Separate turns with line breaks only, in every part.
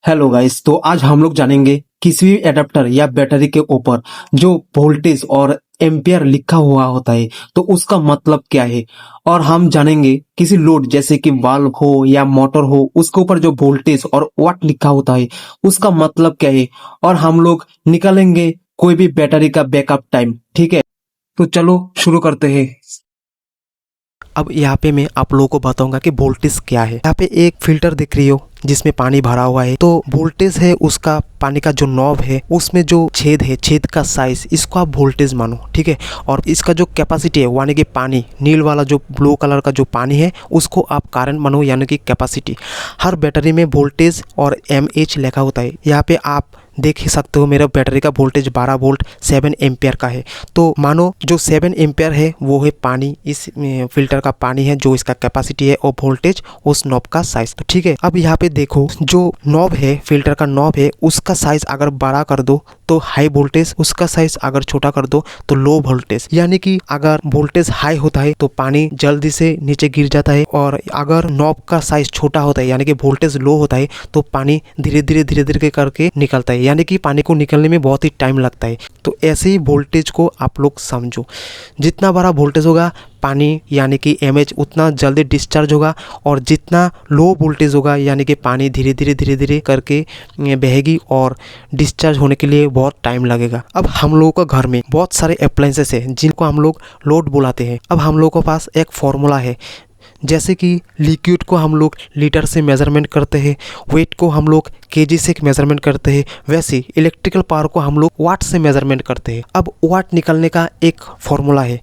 Hello guys, तो आज हम लोग जानेंगे किसी भी एडाप्टर या बैटरी के ऊपर जो वोल्टेज और एम्पियर लिखा हुआ होता है तो उसका मतलब क्या है। और हम जानेंगे किसी लोड जैसे कि वाल्व हो या मोटर हो उसके ऊपर जो वोल्टेज और वाट लिखा होता है उसका मतलब क्या है। और हम लोग निकालेंगे कोई भी बैटरी का बैकअप टाइम। ठीक है, तो चलो शुरू करते हैं।
अब यहाँ पे मैं आप लोगों को बताऊंगा कि वोल्टेज क्या है। यहाँ पे एक फिल्टर दिख रही हो जिसमें पानी भरा हुआ है, तो वोल्टेज है उसका पानी का जो नॉब है उसमें जो छेद है, छेद का साइज, इसको आप वोल्टेज मानो। ठीक है, और इसका जो कैपेसिटी है यानी कि पानी, नील वाला जो ब्लू कलर का जो पानी है उसको आप करंट मानो यानी कि कैपेसिटी। हर बैटरी में वोल्टेज और एमएच लिखा होता है। यहाँ पे आप देख ही सकते हो मेरा बैटरी का वोल्टेज 12 वोल्ट 7 एम्पियर का है। तो मानो जो 7 एम्पियर है वो है पानी, इस फिल्टर का पानी है जो इसका कैपेसिटी है, और वोल्टेज उस नॉब का साइज। तो ठीक है, अब यहाँ पे देखो जो नॉब है, फिल्टर का नॉब है, उसका साइज अगर बड़ा कर दो तो हाई वोल्टेज, उसका साइज अगर छोटा कर दो तो लो वोल्टेज। यानी कि अगर वोल्टेज हाई होता है तो पानी जल्दी से नीचे गिर जाता है, और अगर नॉब का साइज छोटा होता है यानी कि वोल्टेज लो होता है तो पानी धीरे धीरे करके निकलता है, यानी कि पानी को निकलने में बहुत ही टाइम लगता है। तो ऐसे ही वोल्टेज को आप लोग समझो, जितना बड़ा वोल्टेज होगा पानी यानी कि एमएच उतना जल्दी डिस्चार्ज होगा, और जितना लो वोल्टेज होगा यानी कि पानी धीरे धीरे करके बहेगी और डिस्चार्ज होने के लिए बहुत टाइम लगेगा। अब हम लोगों का घर में बहुत सारे अप्लायंसेस हैं जिनको हम लोग लोड बुलाते हैं। अब हम लोगों के पास एक फॉर्मूला है, जैसे कि लिक्विड को हम लोग लीटर से मेज़रमेंट करते हैं, वेट को हम लोग केजी से मेज़रमेंट करते हैं, वैसे इलेक्ट्रिकल पावर को हम लोग वाट से मेज़रमेंट करते हैं। अब वाट निकालने का एक फॉर्मूला है,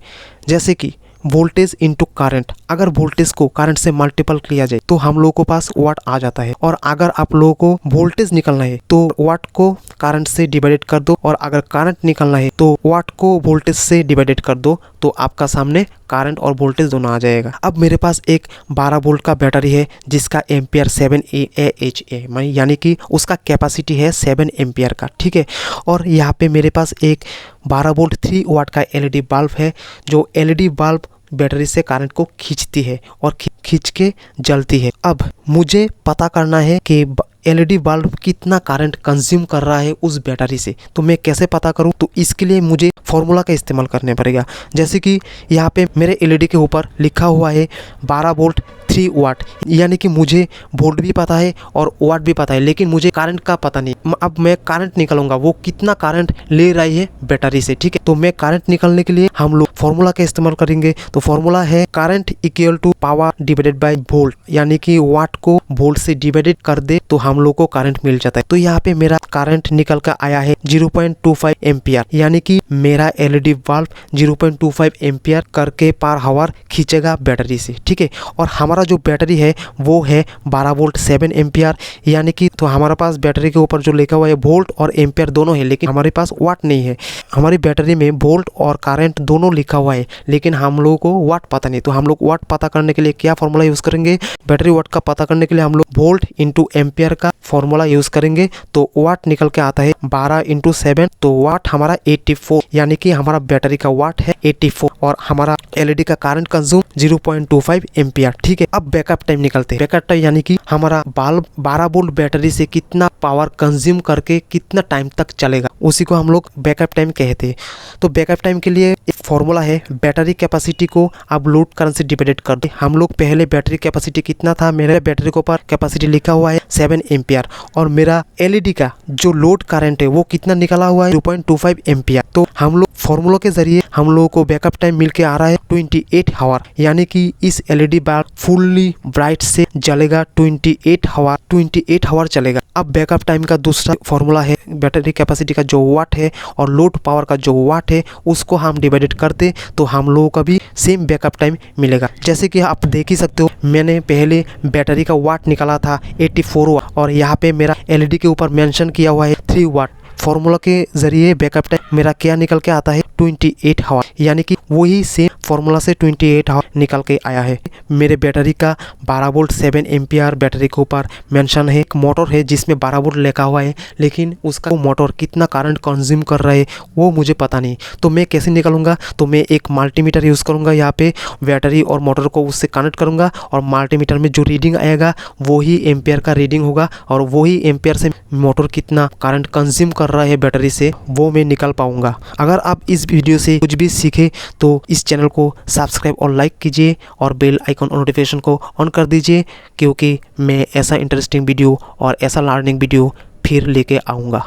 जैसे कि वोल्टेज इंटू करंट। अगर वोल्टेज को करंट से मल्टीपल किया जाए तो हम लोगों को पास वाट आ जाता है, और अगर आप लोगों को वोल्टेज निकालना है तो वाट को करंट से डिवाइडेड कर दो, और अगर करंट निकालना है तो वाट को वोल्टेज से डिवाइडेड कर दो, तो आपका सामने करंट और वोल्टेज दोनों आ जाएगा। अब मेरे पास एक 12 वोल्ट का बैटरी है जिसका एम्पियर 7 AH है, यानी कि उसका कैपेसिटी है 7 एम्पियर का। ठीक है, और यहाँ पे मेरे पास एक 12 वोल्ट 3 वाट का एलईडी बल्ब है, जो एलईडी बल्ब बैटरी से करंट को खींचती है और खींच के जलती है। अब मुझे पता करना है कि एलईडी बल्ब कितना करंट कंज्यूम कर रहा है उस बैटरी से, तो मैं कैसे पता करूं? तो इसके लिए मुझे फॉर्मूला का इस्तेमाल करने पड़ेगा। जैसे कि यहाँ पे मेरे एलईडी के ऊपर लिखा हुआ है 12 वोल्ट 3 वाट, यानी कि मुझे वोल्ट भी पता है और वाट भी पता है, लेकिन मुझे करंट का पता नहीं। अब मैं करंट निकालूंगा वो कितना करंट ले रही है बैटरी से। ठीक है, तो मैं करंट निकालने के लिए हम लोग फॉर्मूला का इस्तेमाल करेंगे। तो फॉर्मूला है current equal to power divided by volt, यानी कि वाट को वोल्ट से डिवाइडेड कर दे तो हम लोग को करंट मिल जाता है। तो यहाँ पे मेरा करंट निकल कर आया है 0.25 एम्पियर, यानी कि मेरा एलईडी बल्ब 0.25 एम्पियर करके पर आवर खींचेगा बैटरी से। ठीक है, और हमारा जो बैटरी है वो है 12 वोल्ट 7 एम्पियर, यानी कि तो हमारे पास बैटरी के ऊपर जो लिखा हुआ है वोल्ट और एम्पियर दोनों है, लेकिन हमारे पास वाट नहीं है। हमारी बैटरी में वोल्ट और करंट दोनों लिखा हुआ है, लेकिन हम लोगों को वाट पता नहीं। तो हम लोग वाट पता करने के लिए क्या फॉर्मूला यूज करेंगे? बैटरी वाट का पता करने के लिए हम लोग वोल्ट इंटू एम्पियर का फॉर्मूला यूज करेंगे। तो वाट निकल के आता है 12 इंटू 7, तो वाट हमारा 84, यानी कि हमारा बैटरी का वाट है 84, और हमारा एलईडी का करंट कंज्यूम 0.25 एम्पियर। ठीक है, अब बैकअप टाइम निकलते हैं। बैकअप टाइम यानी कि हमारा बल्ब 12 वोल्ट बैटरी से कितना पावर कंज्यूम करके कितना टाइम तक चलेगा, उसी को हम लोग बैकअप टाइम कहते हैं। तो बैकअप टाइम के लिए एक फॉर्मूला है, बैटरी कैपेसिटी को आप लोड करंट से डिवाइडेड कर दे। हम लोग पहले बैटरी कैपेसिटी कितना था, मेरे बैटरी के ऊपर कैपेसिटी लिखा हुआ है 7 एम्पियर, और मेरा एलईडी का जो लोड करंट है वो कितना निकला हुआ है 0.25 एम्पियर। तो हम लोग फॉर्मूला के जरिए हम लोगों को बैकअप टाइम मिल के आ रहा है 28 आवर, यानी कि इस एलईडी बल्ब फुल्ली ब्राइट से जलेगा 28 आवर चलेगा। अब बैकअप टाइम का दूसरा फॉर्मूला है, बैटरी कैपेसिटी का जो वाट है और लोड पावर का जो वाट है उसको हम डिवाइडेड करते तो हम लोगों का भी सेम बैकअप टाइम मिलेगा। जैसे कि आप देख ही सकते हो, मैंने पहले बैटरी का वाट निकाला था 84 वाट, और यहाँ पे मेरा एलईडी के ऊपर मेंशन किया हुआ है 3 वाट। फॉर्मूला के जरिए बैकअप टाइम मेरा क्या निकल के आता है 28 आवर, यानी कि वही सेम फॉर्मूला से 28 निकल के आया है। मेरे बैटरी का 12 वोल्ट 7 एम्पियर बैटरी के ऊपर मेंशन है। एक मोटर है जिसमें 12 वोल्ट लिखा हुआ है, लेकिन उसका वो मोटर कितना करंट कंज्यूम कर रहा है वो मुझे पता नहीं। तो मैं कैसे निकालूंगा? तो मैं एक मल्टीमीटर यूज़ करूंगा, यहाँ पे बैटरी और मोटर को उससे कनेक्ट करूंगा और मल्टीमीटर में जो रीडिंग आएगा वही एम्पियर का रीडिंग होगा और वही एम्पियर से मोटर कितना करंट कंज्यूम कर रहा है बैटरी से वो मैं निकाल पाऊंगा। अगर आप इस वीडियो से कुछ भी सीखे तो इस चैनल को सब्सक्राइब और लाइक कीजिए और बेल आइकन और नोटिफिकेशन को ऑन कर दीजिए, क्योंकि मैं ऐसा इंटरेस्टिंग वीडियो और ऐसा लर्निंग वीडियो फिर लेके आऊँगा।